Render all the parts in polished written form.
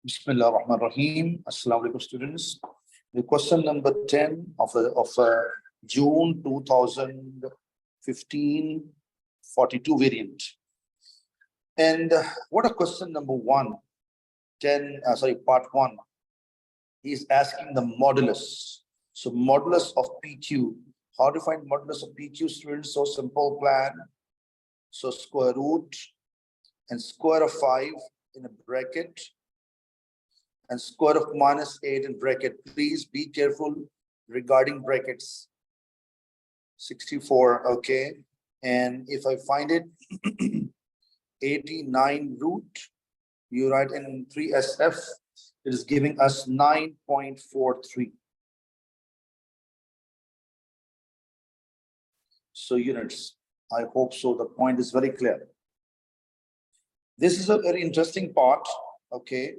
Bismillah ar-Rahman ar-Rahim. Assalamu alaikum, students. The question number 10 of June 2015 42 variant. And what a question number 1, part 1. He is asking the modulus. So modulus of PQ. How to find modulus of PQ, students? So simple plan. So square root and square of 5 in a bracket and square of -8 in bracket. Please be careful regarding brackets. 64, okay. And if I find it, 89 root, you write in 3SF, it is giving us 9.43. So units, I hope so. The point is very clear. This is a very interesting part, okay.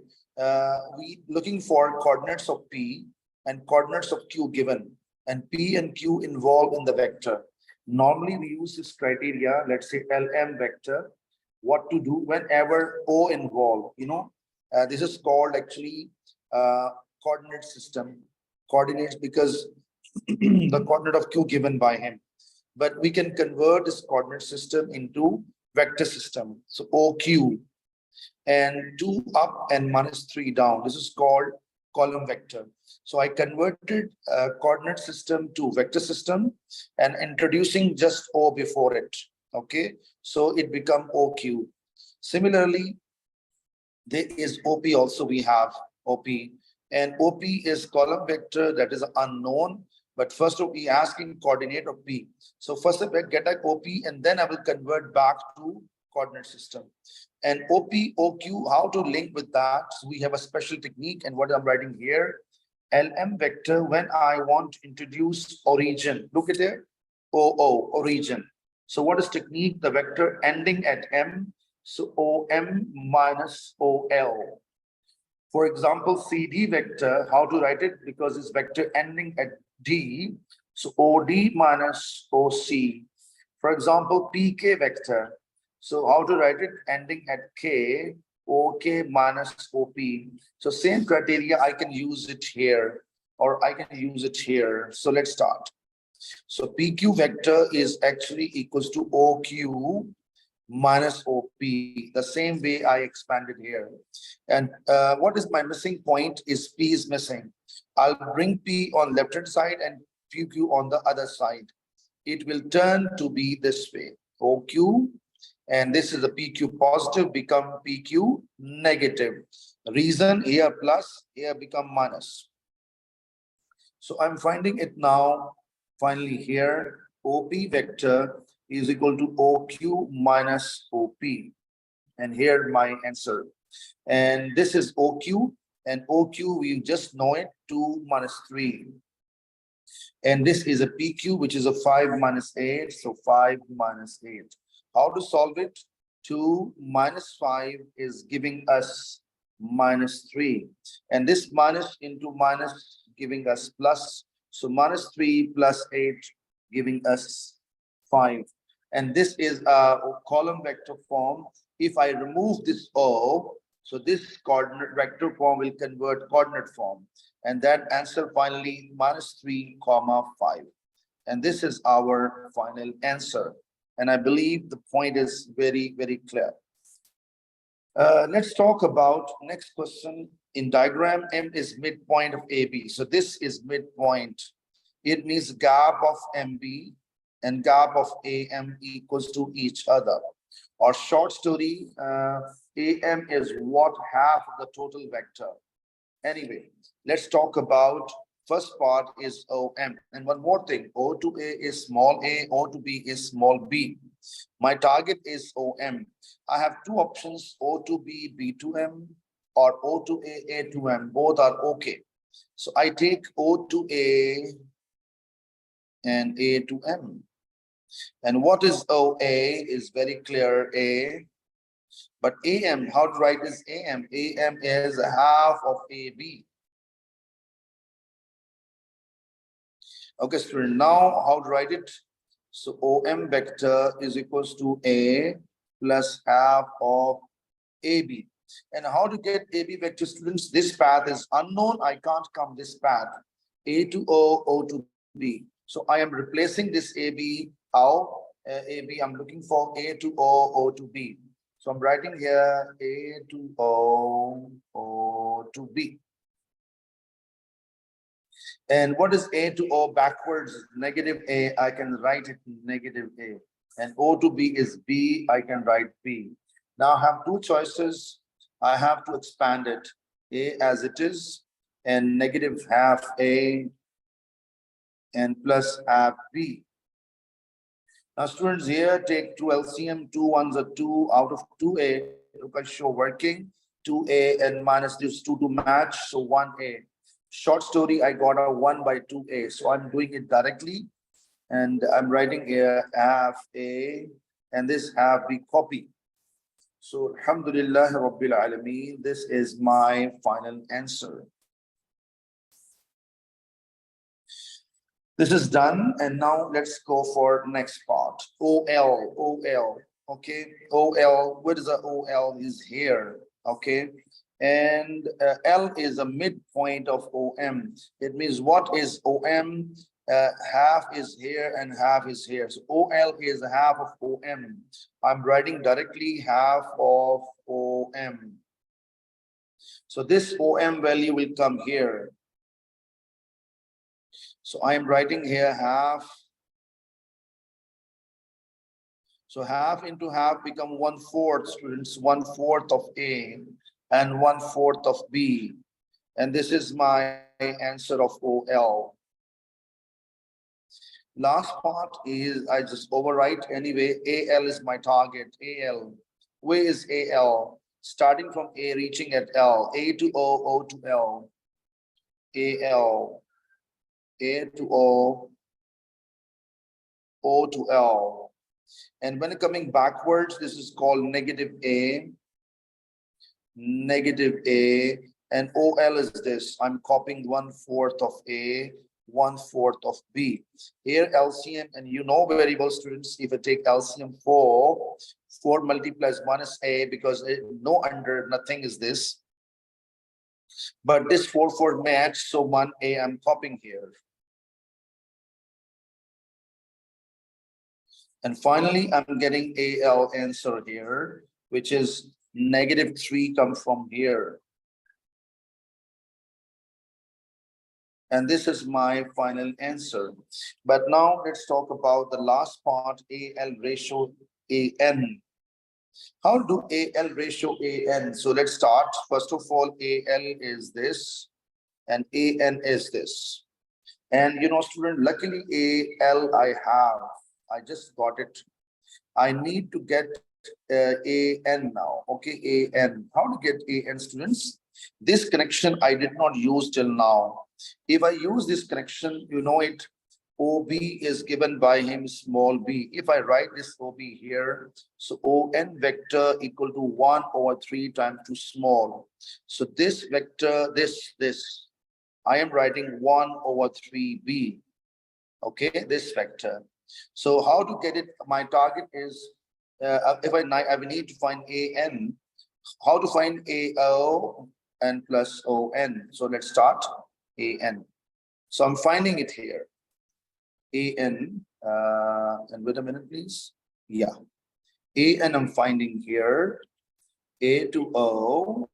We looking for coordinates of P and coordinates of Q given, and P and Q involved in the vector. Normally we use this criteria, let's say LM vector, what to do whenever O involved, this is called actually coordinate system, coordinates, because the coordinate of Q given by him. But we can convert this coordinate system into vector system. So OQ, and 2 up and -3 down. This is called column vector. So I converted coordinate system to vector system and introducing just O before it. Okay, so it become OQ. Similarly, there is OP also. We have OP, and OP is column vector that is unknown. But first we asking coordinate of P. So first I get a OP and then I will convert back to coordinate system. And OP, OQ, how to link with that? So we have a special technique, and what I'm writing here, LM vector, when I want to introduce origin, look at there, OO, origin. So what is technique? The vector ending at M, so OM minus OL. For example, CD vector, how to write it? Because it's vector ending at D, so OD minus OC. For example, PK vector, so how to write it? Ending at K, OK minus OP. So same criteria, I can use it here, or I can use it here. So let's start. So PQ vector is actually equals to OQ minus OP, the same way I expanded here. And what is my missing point is P is missing. I'll bring P on left hand side and PQ on the other side. It will turn to be this way, OQ, and this is a PQ positive become PQ negative. Reason here plus, here become minus. So I'm finding it now. Finally here, OP vector is equal to OQ minus OP. And here my answer. And this is OQ, and OQ, we just know it, 2 minus 3. And this is a PQ, which is a 5 minus 8, so 5 minus 8. How to solve it? 2 minus 5 is giving us -3. And this minus into minus giving us plus. So -3 plus 8 giving us 5. And this is a column vector form. If I remove this O, so this coordinate vector form will convert coordinate form. And that answer finally -3, 5. And this is our final answer. And I believe the point is very, very clear. Let's talk about next question. In diagram, M is midpoint of AB. So this is midpoint. It means gap of MB and gap of AM equals to each other. Or short story, AM is what half of the total vector. Anyway, let's talk about first part is OM. And one more thing, O to A is small a, O to B is small b. My target is OM. I have two options, O to B, B to M, or O to A, A to M. Both are okay. So I take O to A and A to M. And what is OA is very clear, A. But AM, how to write is AM? AM is half of AB. Okay, student, now how to write it? So OM vector is equals to A plus half of AB. And how to get AB vector, students? This path is unknown. I can't come this path. A to O, O to B. So I am replacing this AB. How? AB, I'm looking for A to O, O to B. So I'm writing here A to O, O to B. And what is A to O backwards? Negative A. I can write it negative A. And O to B is B. I can write B. Now I have two choices. I have to expand it. A as it is, and negative half A and plus half B. Now students, here take 2 LCM, 2 ones are 2 out of 2A. Look, I show working 2A and minus this 2 to match, so 1A. Short story, I got a 1 by 2A, so I'm doing it directly, and I'm writing here half A and this half B copy. So alhamdulillah rabbil alameen, this is my final answer. This is done, and now let's go for next part. OL. Okay, OL. What is the OL? Is here. Okay, and L is a midpoint of OM. It means what is OM? Half is here and half is here. So OL is half of OM. I'm writing directly half of OM. So this OM value will come here. So I am writing here half. So half into half become 1/4, students, 1/4 of A and 1/4 of B. And this is my answer of OL. Last part is I just overwrite anyway. AL is my target. AL. Where is AL? Starting from A, reaching at L. A to O, O to L. AL. A to O, O to L. And when coming backwards, this is called negative A, and OL is this. I'm copying 1/4 of A, 1/4 of B. Here LCM, and you know very well, students, if I take LCM 4 multiplies minus A, because no under, nothing is this. But this 4 match, so 1A I'm copying here. And finally, I'm getting AL answer here, which is -3 comes from here. And this is my final answer. But now let's talk about the last part, AL ratio AN. How do AL ratio AN? So let's start. First of all, AL is this and AN is this. And you know, student, luckily AL I have. I just got it. I need to get AN now. Okay, AN. How to get AN, students? This connection I did not use till now. If I use this connection, you know it, OB is given by him small b. If I write this OB here, so ON vector equal to 1/3 times 2 small. So this vector, this, I am writing 1/3b. Okay, this vector. So how to get it? My target is, if I need to find AN, how to find AO and plus ON. So let's start AN. So I'm finding it here. AN, and wait a minute, please. Yeah, AN I'm finding here. A to O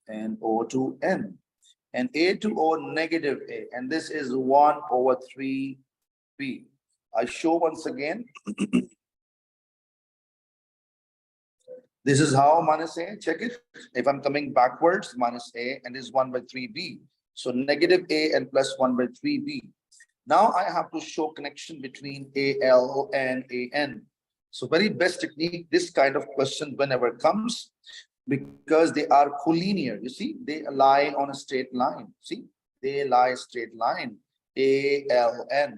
and O to N. And A to O negative A. And this is 1/3b. I show once again. This is how minus A, check it. If I'm coming backwards, minus A, and this is 1/3b. So negative A and plus 1/3b. Now I have to show connection between AL and AN. So very best technique, this kind of question whenever comes, because they are collinear. You see, they lie on a straight line. See, they lie straight line, ALN.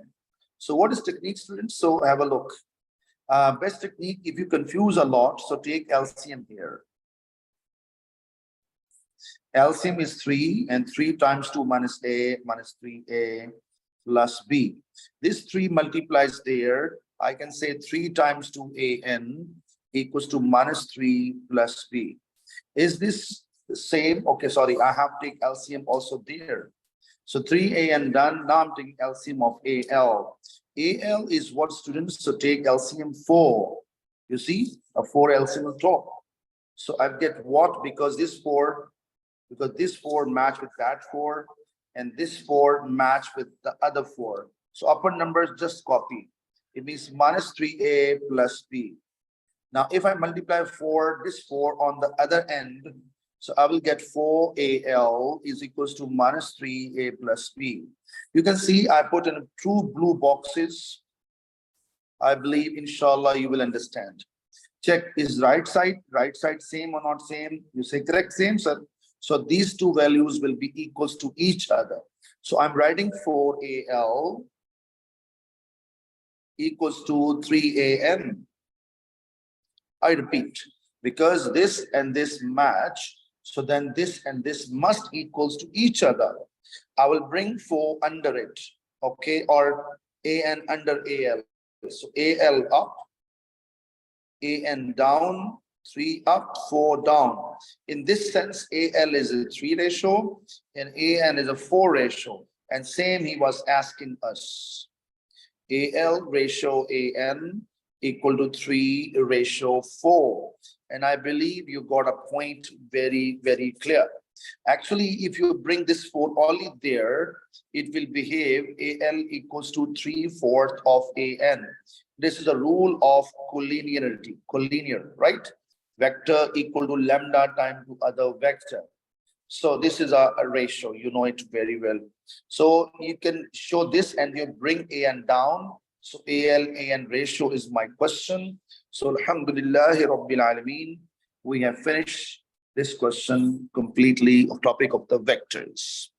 So what is technique, students? So have a look. Best technique, if you confuse a lot, so take LCM here. LCM is 3, and 3 times 2 minus A minus 3A plus B. This 3 multiplies there. I can say 3 times 2AN equals to -3 plus B. Is this the same? Okay, sorry, I have to take LCM also there. So 3AN done. Now I'm taking LCM of AL. AL is what, students? So take LCM 4. You see, a 4 LCM on top. So I get what? Because this 4 match with that 4, and this 4 match with the other 4. So upper numbers just copy. It means minus 3A plus B. Now, if I multiply this 4 on the other end, so I will get 4AL is equals to minus 3A plus B. You can see I put in 2 blue boxes. I believe, inshallah, you will understand. Check, is right side same or not same? You say correct, same, sir. So these two values will be equals to each other. So I'm writing 4AL equals to 3AN. I repeat, because this and this match, so then this and this must equals to each other. I will bring 4 under it, okay, or AN under AL. So AL up, AN down, 3 up, 4 down. In this sense, AL is a 3 ratio and AN is a 4 ratio. And same he was asking us. AL ratio AN equal to 3 ratio 4. And I believe you got a point very, very clear. Actually, if you bring this 4 only there, it will behave AL equals to 3/4 of AN. This is a rule of collinearity, collinear, right? Vector equal to lambda time to other vector. So this is a ratio, you know it very well. So you can show this and you bring AN down. So AN ratio is my question. So alhamdulillahi rabbil alameen, we have finished this question completely of topic of the vectors.